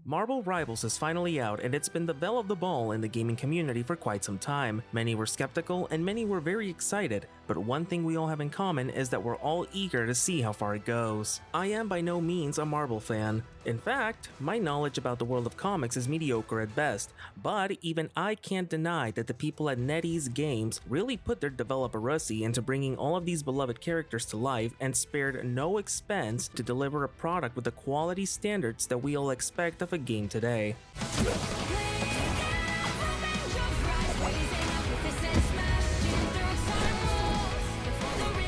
Marvel Rivals is finally out, and it's been the belle of the ball in the gaming community for quite some time. Many were skeptical and many were very excited, but one thing we all have in common is that we're all eager to see how far it goes. I am by no means a Marvel fan. In fact, my knowledge about the world of comics is mediocre at best, but even I can't deny that the people at NetEase Games really put their developerusy into bringing all of these beloved characters to life and spared no expense to deliver a product with the quality standards that we all expect of a game today.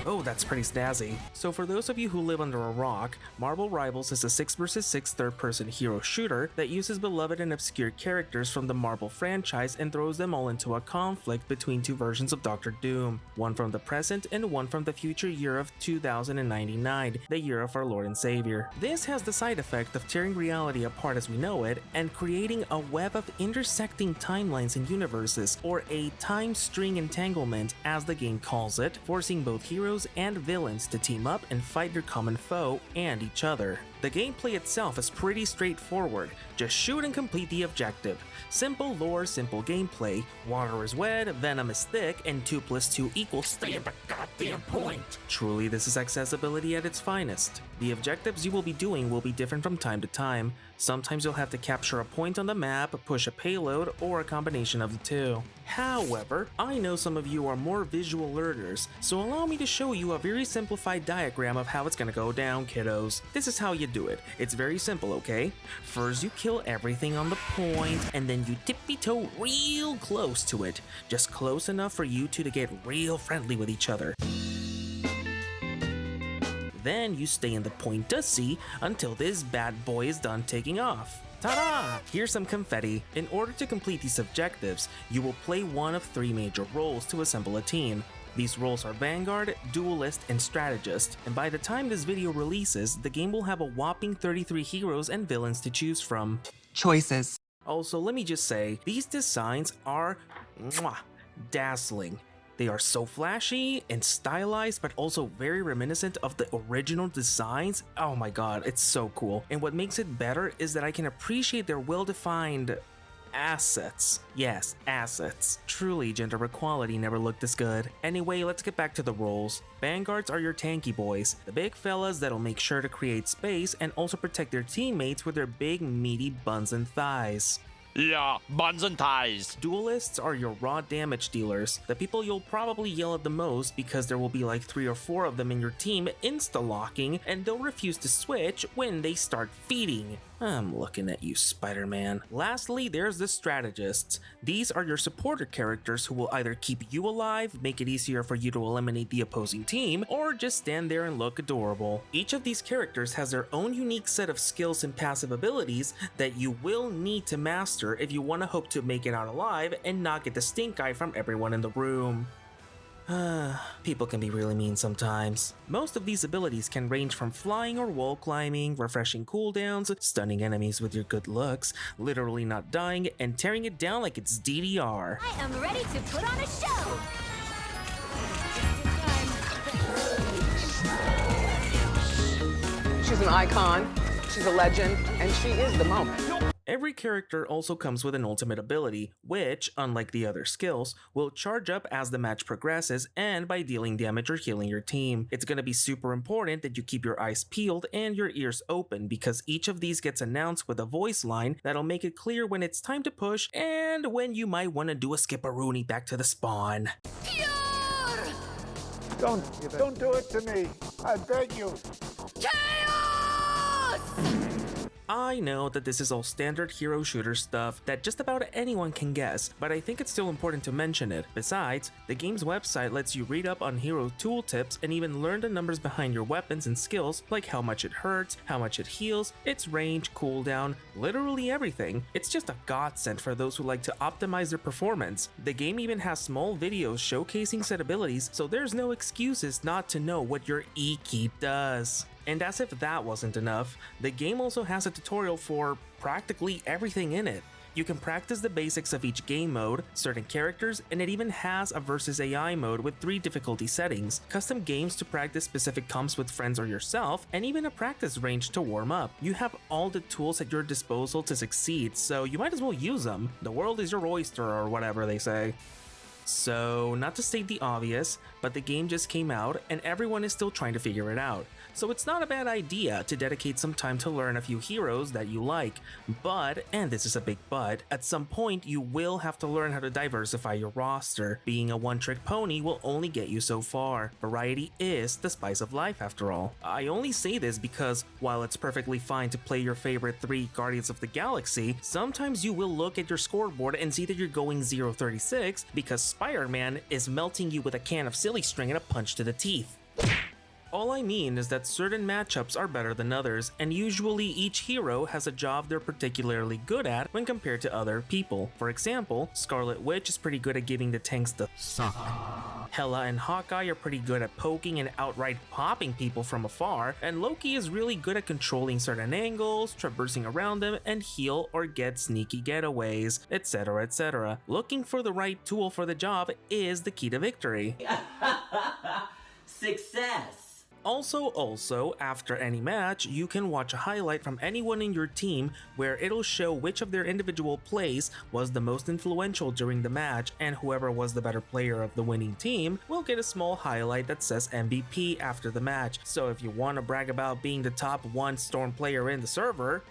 Oh, that's pretty snazzy. So for those of you who live under a rock, Marvel Rivals is a 6 vs 6 third-person hero shooter that uses beloved and obscure characters from the Marvel franchise and throws them all into a conflict between two versions of Doctor Doom, one from the present and one from the future year of 2099, the year of our Lord and Savior. This has the side effect of tearing reality apart as we know it and creating a web of intersecting timelines and universes, or a time string entanglement as the game calls it, forcing both heroes and villains to team up and fight their common foe and each other. The gameplay itself is pretty straightforward, just shoot and complete the objective. Simple lore, simple gameplay, water is wet, venom is thick, and 2 + 2 = stay at the goddamn point. Truly, this is accessibility at its finest. The objectives you will be doing will be different from time to time. Sometimes you'll have to capture a point on the map, push a payload, or a combination of the two. However, I know some of you are more visual learners, so allow me to show you a very simplified diagram of how it's gonna go down, kiddos. This is how you do it. It's very simple, okay? First you kill everything on the point, and then you tippy-toe real close to it. Just close enough for you two to get real friendly with each other. Then you stay in the point-to-see until this bad boy is done taking off. Ta-da! Here's some confetti. In order to complete these objectives, you will play one of 3 major roles to assemble a team. These roles are Vanguard, Duelist, and Strategist, and by the time this video releases, the game will have a whopping 33 heroes and villains to choose from. Choices. Also, let me just say, these designs are dazzling. They are so flashy and stylized, but also very reminiscent of the original designs. Oh my god, it's so cool. And what makes it better is that I can appreciate their well-defined assets. Yes, assets. Truly, gender equality never looked this good. Anyway, let's get back to the roles. Vanguards are your tanky boys, the big fellas that'll make sure to create space and also protect their teammates with their big meaty buns and thighs. Yeah, buns and ties. Duelists are your raw damage dealers, the people you'll probably yell at the most because there will be like 3 or 4 of them in your team insta-locking and they'll refuse to switch when they start feeding. I'm looking at you, Spider-Man. Lastly, there's the strategists. These are your supporter characters who will either keep you alive, make it easier for you to eliminate the opposing team, or just stand there and look adorable. Each of these characters has their own unique set of skills and passive abilities that you will need to master if you want to hope to make it out alive and not get the stink eye from everyone in the room. People can be really mean sometimes. Most of these abilities can range from flying or wall climbing, refreshing cooldowns, stunning enemies with your good looks, literally not dying, and tearing it down like it's DDR. I am ready to put on a show! She's an icon, she's a legend, and she is the moment. Every character also comes with an ultimate ability, which, unlike the other skills, will charge up as the match progresses and by dealing damage or healing your team. It's gonna be super important that you keep your eyes peeled and your ears open because each of these gets announced with a voice line that'll make it clear when it's time to push and when you might want to do a skip-a-rooney back to the spawn. Don't do it to me. I beg you. I know that this is all standard hero shooter stuff that just about anyone can guess, but I think it's still important to mention it. Besides, the game's website lets you read up on hero tooltips and even learn the numbers behind your weapons and skills, like how much it hurts, how much it heals, its range, cooldown, literally everything. It's just a godsend for those who like to optimize their performance. The game even has small videos showcasing said abilities, so there's no excuses not to know what your E-key does. And as if that wasn't enough, the game also has a tutorial for practically everything in it. You can practice the basics of each game mode, certain characters, and it even has a versus AI mode with 3 difficulty settings, custom games to practice specific comps with friends or yourself, and even a practice range to warm up. You have all the tools at your disposal to succeed, so you might as well use them. The world is your oyster, or whatever they say. So, not to state the obvious, but the game just came out and everyone is still trying to figure it out. So it's not a bad idea to dedicate some time to learn a few heroes that you like. But, and this is a big but, at some point you will have to learn how to diversify your roster. Being a one-trick pony will only get you so far. Variety is the spice of life after all. I only say this because while it's perfectly fine to play your favorite 3 Guardians of the Galaxy, sometimes you will look at your scoreboard and see that you're going 0-36 because Spider-Man is melting you with a can of silly string and a punch to the teeth. All I mean is that certain matchups are better than others, and usually each hero has a job they're particularly good at when compared to other people. For example, Scarlet Witch is pretty good at giving the tanks the suck. Hela and Hawkeye are pretty good at poking and outright popping people from afar, and Loki is really good at controlling certain angles, traversing around them, and heal or get sneaky getaways, etc, etc. Looking for the right tool for the job is the key to victory. Success! Also, after any match, you can watch a highlight from anyone in your team where it'll show which of their individual plays was the most influential during the match, and whoever was the better player of the winning team will get a small highlight that says MVP after the match. So if you want to brag about being the top 1 Storm player in the server,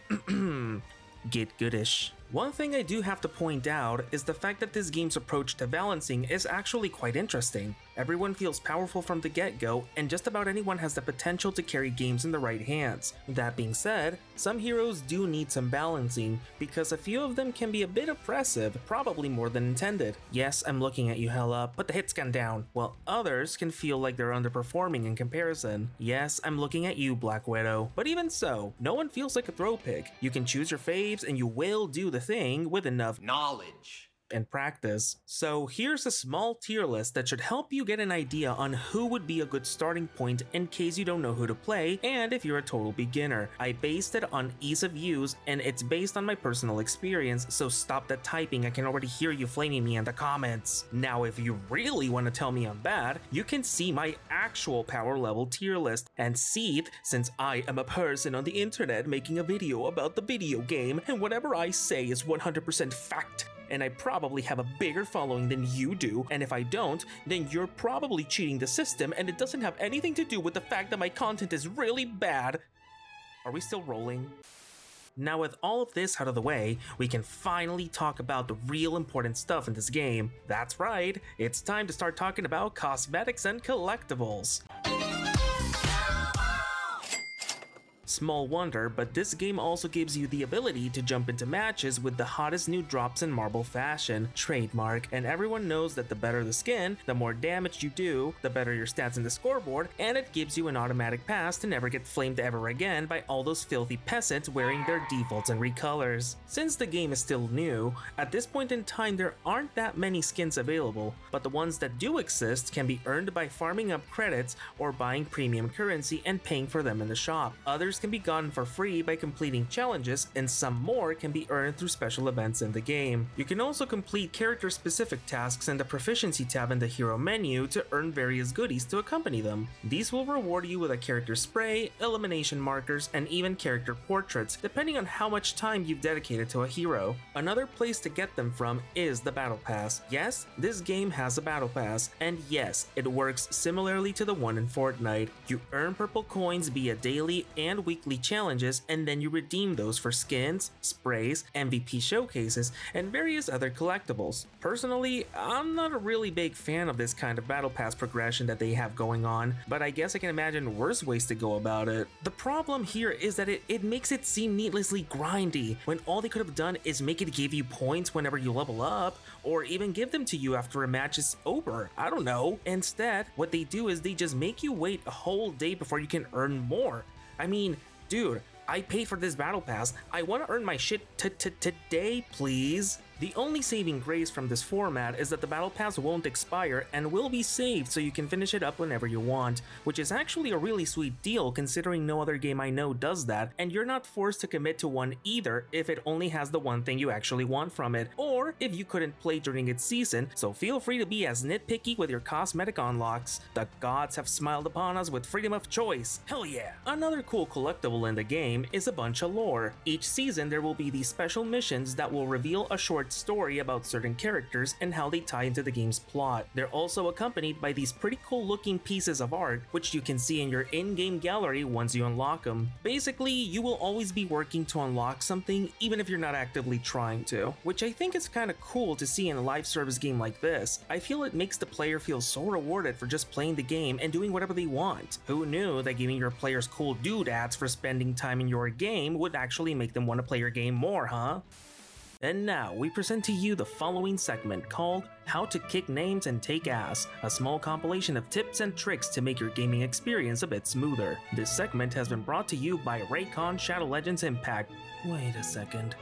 get goodish. One thing I do have to point out is the fact that this game's approach to balancing is actually quite interesting. Everyone feels powerful from the get-go, and just about anyone has the potential to carry games in the right hands. That being said, some heroes do need some balancing, because a few of them can be a bit oppressive, probably more than intended. Yes, I'm looking at you, Hela, put the hit scan down. While others can feel like they're underperforming in comparison. Yes, I'm looking at you, Black Widow. But even so, no one feels like a throw pick. You can choose your faves and you will do the thing with enough knowledge and practice. So here's a small tier list that should help you get an idea on who would be a good starting point in case you don't know who to play and if you're a total beginner. I based it on ease of use and it's based on my personal experience, so stop the typing, I can already hear you flaming me in the comments. Now if you really want to tell me I'm bad, you can see my actual power level tier list and seethe since I am a person on the internet making a video about the video game and whatever I say is 100% fact. And I probably have a bigger following than you do, and if I don't, then you're probably cheating the system and it doesn't have anything to do with the fact that my content is really bad. Are we still rolling? Now with all of this out of the way, we can finally talk about the real important stuff in this game. That's right, it's time to start talking about cosmetics and collectibles. Small wonder, but this game also gives you the ability to jump into matches with the hottest new drops in Marvel fashion, trademark, and everyone knows that the better the skin, the more damage you do, the better your stats in the scoreboard, and it gives you an automatic pass to never get flamed ever again by all those filthy peasants wearing their defaults and recolors. Since the game is still new, at this point in time there aren't that many skins available, but the ones that do exist can be earned by farming up credits or buying premium currency and paying for them in the shop. Others can be gotten for free by completing challenges, and some more can be earned through special events in the game. You can also complete character-specific tasks in the proficiency tab in the hero menu to earn various goodies to accompany them. These will reward you with a character spray, elimination markers, and even character portraits, depending on how much time you've dedicated to a hero. Another place to get them from is the Battle Pass. Yes, this game has a Battle Pass, and yes, it works similarly to the one in Fortnite. You earn purple coins via daily and weekly challenges, and then you redeem those for skins, sprays, MVP showcases, and various other collectibles. Personally, I'm not a really big fan of this kind of battle pass progression that they have going on, but I guess I can imagine worse ways to go about it. The problem here is that it makes it seem needlessly grindy, when all they could have done is make it give you points whenever you level up, or even give them to you after a match is over. I don't know. Instead, what they do is they just make you wait a whole day before you can earn more. I mean, dude, I paid for this battle pass. I want to earn my shit today, please. The only saving grace from this format is that the battle pass won't expire and will be saved so you can finish it up whenever you want, which is actually a really sweet deal considering no other game I know does that, and you're not forced to commit to one either if it only has the one thing you actually want from it, or if you couldn't play during its season, so feel free to be as nitpicky with your cosmetic unlocks. The gods have smiled upon us with freedom of choice, hell yeah! Another cool collectible in the game is a bunch of lore. Each season there will be these special missions that will reveal a short story about certain characters and how they tie into the game's plot. They're also accompanied by these pretty cool looking pieces of art, which you can see in your in-game gallery once you unlock them. Basically, you will always be working to unlock something even if you're not actively trying to, which I think is kinda cool to see in a live service game like this. I feel it makes the player feel so rewarded for just playing the game and doing whatever they want. Who knew that giving your players cool doodads for spending time in your game would actually make them want to play your game more, huh? And now, we present to you the following segment called How to Kick Names and Take Ass, a small compilation of tips and tricks to make your gaming experience a bit smoother. This segment has been brought to you by Raycon Shadow Legends Impact. Wait a second.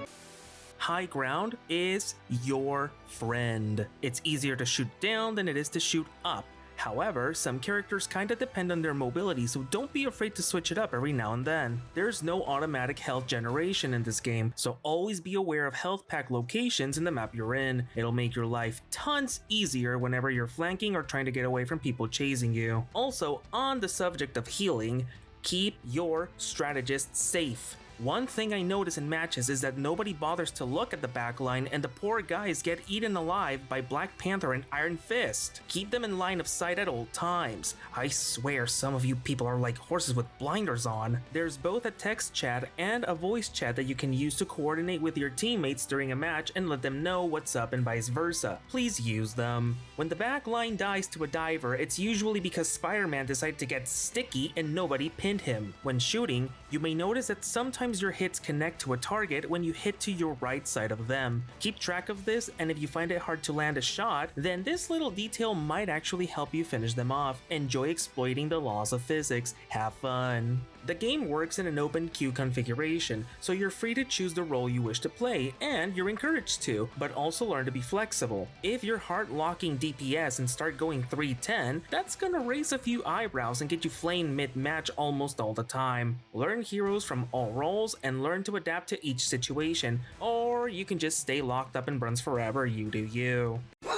High ground is your friend. It's easier to shoot down than it is to shoot up. However, some characters kinda depend on their mobility, so don't be afraid to switch it up every now and then. There's no automatic health generation in this game, so always be aware of health pack locations in the map you're in. It'll make your life tons easier whenever you're flanking or trying to get away from people chasing you. Also, on the subject of healing, keep your strategist safe. One thing I notice in matches is that nobody bothers to look at the backline and the poor guys get eaten alive by Black Panther and Iron Fist. Keep them in line of sight at all times. I swear some of you people are like horses with blinders on. There's both a text chat and a voice chat that you can use to coordinate with your teammates during a match and let them know what's up and vice versa. Please use them. When the backline dies to a diver, it's usually because Spider-Man decided to get sticky and nobody pinned him. When shooting, you may notice that sometimes your hits connect to a target when you hit to your right side of them. Keep track of this, and if you find it hard to land a shot, then this little detail might actually help you finish them off. Enjoy exploiting the laws of physics. Have fun. The game works in an open queue configuration, so you're free to choose the role you wish to play, and you're encouraged to, but also learn to be flexible. If you're heart-locking DPS and start going 310, that's gonna raise a few eyebrows and get you flamed mid-match almost all the time. Learn heroes from all roles and learn to adapt to each situation, or you can just stay locked up in bronze forever, you do you. No!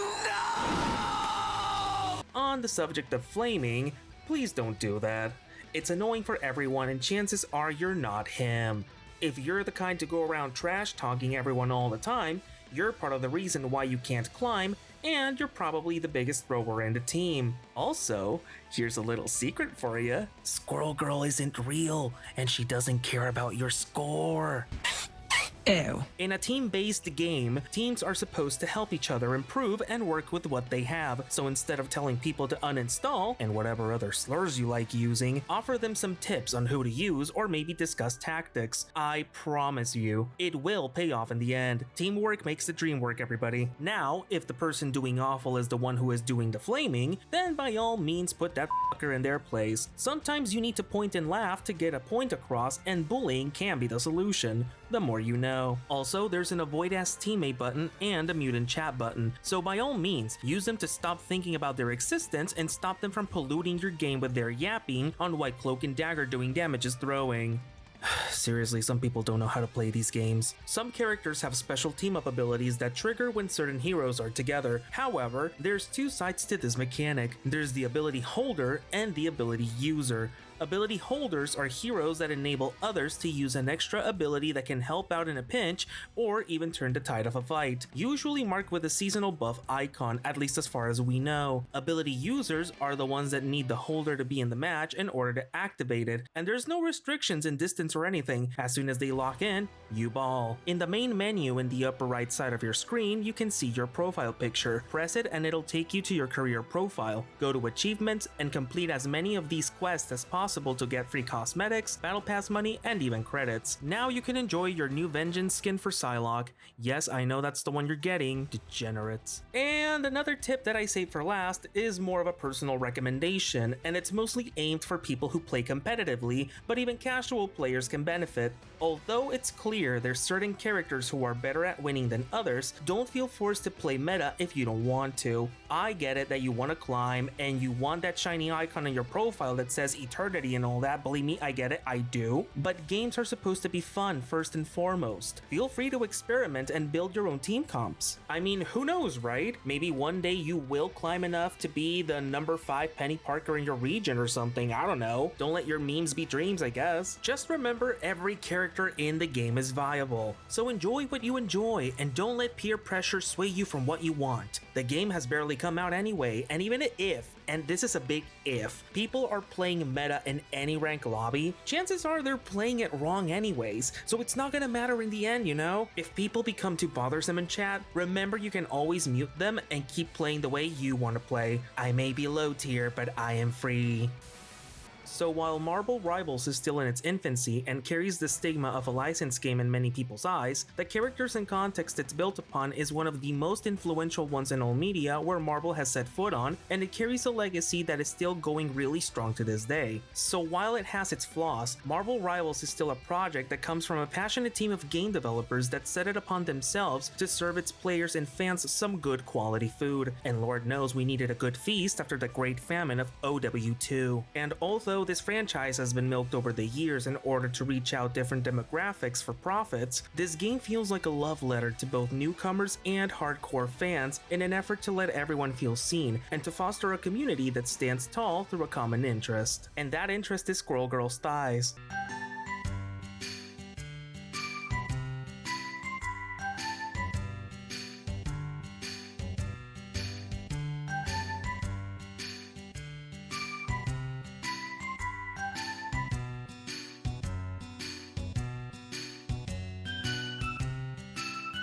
On the subject of flaming, please don't do that. It's annoying for everyone and chances are you're not him. If you're the kind to go around trash talking everyone all the time, you're part of the reason why you can't climb, and you're probably the biggest thrower in the team. Also, here's a little secret for you. Squirrelgirl isn't real, and she doesn't care about your score. Ew. In a team-based game, teams are supposed to help each other improve and work with what they have, so instead of telling people to uninstall, and whatever other slurs you like using, offer them some tips on who to use or maybe discuss tactics. I promise you, it will pay off in the end. Teamwork makes the dream work, everybody. Now, if the person doing awful is the one who is doing the flaming, then by all means put that fucker in their place. Sometimes you need to point and laugh to get a point across, and bullying can be the solution. The more you know. Also, there's an avoid ask teammate button and a mute and chat button, so by all means, use them to stop thinking about their existence and stop them from polluting your game with their yapping on why Cloak and Dagger doing damage is throwing. Seriously, some people don't know how to play these games. Some characters have special team-up abilities that trigger when certain heroes are together. However, there's two sides to this mechanic. There's the ability holder and the ability user. Ability holders are heroes that enable others to use an extra ability that can help out in a pinch or even turn the tide of a fight, usually marked with a seasonal buff icon, at least as far as we know. Ability users are the ones that need the holder to be in the match in order to activate it, and there's no restrictions in distance or anything. As soon as they lock in, you ball. In the main menu in the upper right side of your screen, you can see your profile picture. Press it and it'll take you to your career profile. Go to achievements and complete as many of these quests as possible possible to get free cosmetics, battle pass money, and even credits. Now you can enjoy your new Vengeance skin for Psylocke. Yes, I know that's the one you're getting, degenerates. And another tip that I saved for last is more of a personal recommendation, and it's mostly aimed for people who play competitively, but even casual players can benefit. Although it's clear there's certain characters who are better at winning than others, don't feel forced to play meta if you don't want to. I get it that you want to climb and you want that shiny icon on your profile that says eternity and all that. Believe me, I get it, I do. But games are supposed to be fun first and foremost. Feel free to experiment and build your own team comps. I mean, who knows, right? Maybe one day you will climb enough to be the number 5 Penny Parker in your region or something, I don't know. Don't let your memes be dreams, I guess. Just remember, every character in the game is viable. So enjoy what you enjoy and don't let peer pressure sway you from what you want. The game has barely come out anyway, and even if, and this is a big if, people are playing meta in any rank lobby, chances are they're playing it wrong anyways, so it's not gonna matter in the end, you know? If people become too bothersome in chat, remember you can always mute them and keep playing the way you want to play. I may be low tier, but I am free. So while Marvel Rivals is still in its infancy and carries the stigma of a licensed game in many people's eyes, the characters and context it's built upon is one of the most influential ones in all media where Marvel has set foot on, and it carries a legacy that is still going really strong to this day. So while it has its flaws, Marvel Rivals is still a project that comes from a passionate team of game developers that set it upon themselves to serve its players and fans some good quality food. And Lord knows we needed a good feast after the great famine of OW2. And although this franchise has been milked over the years in order to reach out different demographics for profits, this game feels like a love letter to both newcomers and hardcore fans in an effort to let everyone feel seen and to foster a community that stands tall through a common interest. And that interest is Squirrelgirl's thighs.